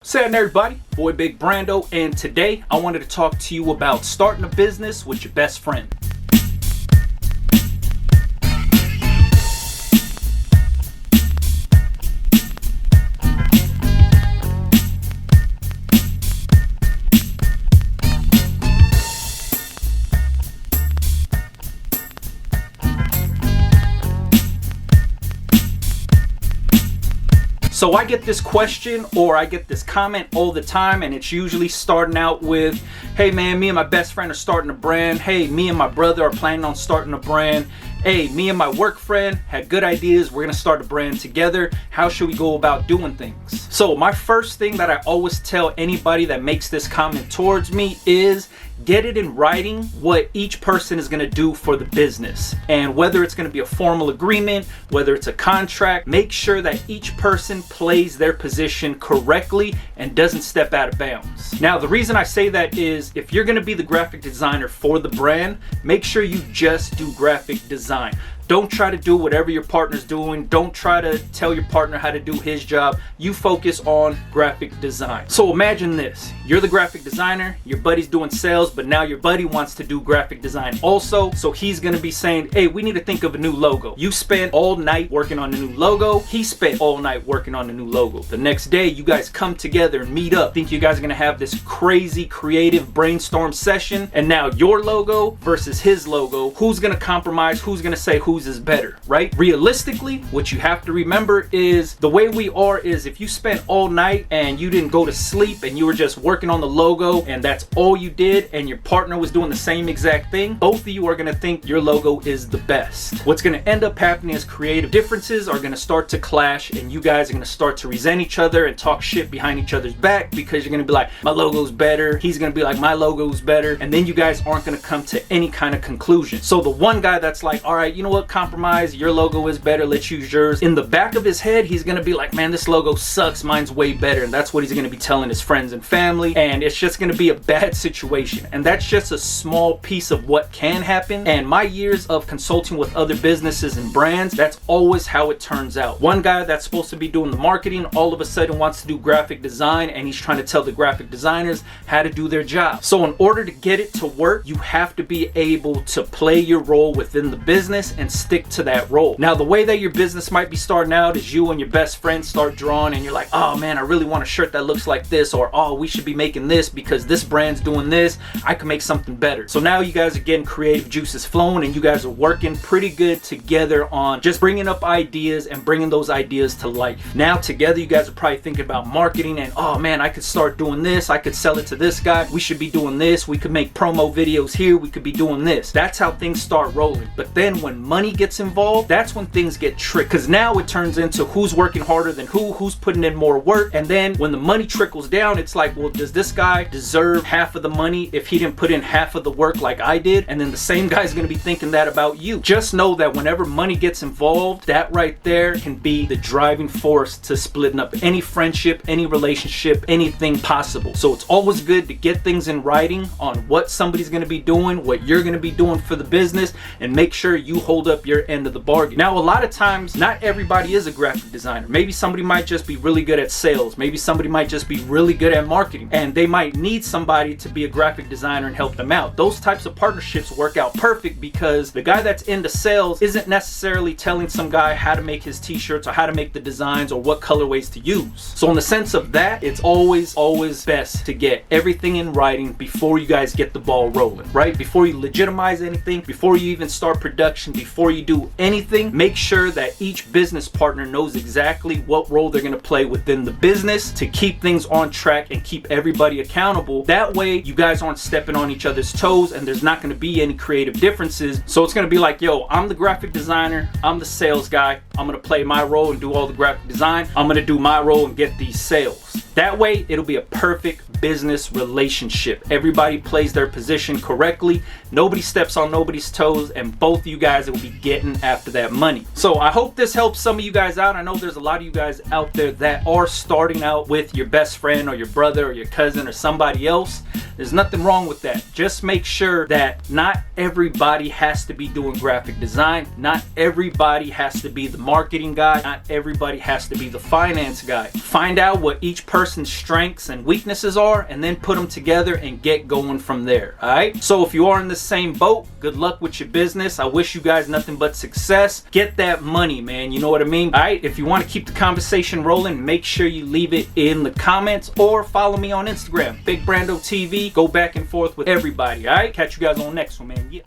What's happening, everybody? Boy Big Brando, and today I wanted to talk to you about starting a business with your best friend. So I get this question or I get this comment all the time, and it's usually starting out with, hey man, me and my best friend are starting a brand. Hey, me and my brother are planning on starting a brand. Hey, me and my work friend had good ideas. We're gonna start a brand together. How should we go about doing things? So my first thing that I always tell anybody that makes this comment towards me is get it in writing what each person is going to do for the business, and whether it's going to be a formal agreement, whether it's a contract, make sure that each person plays their position correctly and doesn't step out of bounds. Now, the reason I say that is if you're going to be the graphic designer for the brand, make sure you just do graphic design. Don't try to do whatever your partner's doing. Don't try to tell your partner how to do his job. You focus on graphic design. So imagine this. You're the graphic designer, your buddy's doing sales, but now your buddy wants to do graphic design also. So he's gonna be saying, hey, we need to think of a new logo. You spent all night working on the new logo. He spent all night working on the new logo. The next day, you guys come together and meet up. Think you guys are gonna have this crazy creative brainstorm session, and now your logo versus his logo, who's gonna compromise? Who's gonna say whose is better, right? Realistically, what you have to remember is the way we are is if you spent all night and you didn't go to sleep and you were just working on the logo and that's all you did, and your partner was doing the same exact thing, both of you are going to think your logo is the best. What's going to end up happening is creative differences are going to start to clash, and you guys are going to start to resent each other and talk shit behind each other's back because you're going to be like, my logo's better. He's going to be like, my logo's better. And then you guys aren't going to come to any kind of conclusion. So the one guy that's like, all right, you know what, compromise, your logo is better, let's use yours. In the back of his head, he's gonna be like, man, this logo sucks, mine's way better. And that's what he's gonna be telling his friends and family, and it's just gonna be a bad situation. And that's just a small piece of what can happen. And my years of consulting with other businesses and brands, that's always how it turns out. One guy that's supposed to be doing the marketing all of a sudden wants to do graphic design, and he's trying to tell the graphic designers how to do their job. So in order to get it to work, you have to be able to play your role within the business and stick to that role. Now, the way that your business might be starting out is you and your best friend start drawing, and you're like, oh man, I really want a shirt that looks like this, or oh, we should be making this because this brand's doing this, I can make something better. So now you guys are getting creative juices flowing, and you guys are working pretty good together on just bringing up ideas and bringing those ideas to life. Now together you guys are probably thinking about marketing, and oh man, I could start doing this, I could sell it to this guy, we should be doing this, we could make promo videos here, we could be doing this. That's how things start rolling. But then when money gets involved, that's when things get tricked, because now it turns into who's working harder than who's putting in more work. And then when the money trickles down, it's like, well, does this guy deserve half of the money if he didn't put in half of the work like I did? And then the same guy's going to be thinking that about you. Just know that whenever money gets involved, that right there can be the driving force to splitting up any friendship, any relationship, anything possible. So it's always good to get things in writing on what somebody's going to be doing, what you're going to be doing for the business, and make sure you hold up your end of the bargain. Now, a lot of times, not everybody is a graphic designer. Maybe somebody might just be really good at sales. Maybe somebody might just be really good at marketing, and they might need somebody to be a graphic designer and help them out. Those types of partnerships work out perfect because the guy that's into sales isn't necessarily telling some guy how to make his t-shirts or how to make the designs or what colorways to use. So in the sense of that, it's always best to get everything in writing before you guys get the ball rolling, right? Before you legitimize anything, before you even start production, before you do anything, make sure that each business partner knows exactly what role they're going to play within the business to keep things on track and keep everybody accountable. That way you guys aren't stepping on each other's toes, and there's not going to be any creative differences. So it's going to be like, yo, I'm the graphic designer, I'm the sales guy, I'm going to play my role and do all the graphic design, I'm going to do my role and get these sales. That way it'll be a perfect business relationship. Everybody plays their position correctly, nobody steps on nobody's toes, and both of you guys will be getting after that money. So I hope this helps some of you guys out. I know there's a lot of you guys out there that are starting out with your best friend or your brother or your cousin or somebody else. There's nothing wrong with that. Just make sure that not everybody has to be doing graphic design. Not everybody has to be the marketing guy. Not everybody has to be the finance guy. Find out what each person person's strengths and weaknesses are, and then put them together and get going from there. All right, so if you are in the same boat, good luck with your business. I wish you guys nothing but success. Get that money, man, you know what I mean? All right, if you want to keep the conversation rolling, make sure you leave it in the comments or follow me on Instagram, Big Brando TV. Go back and forth with everybody. All right, catch you guys on the next one, man. Yeah.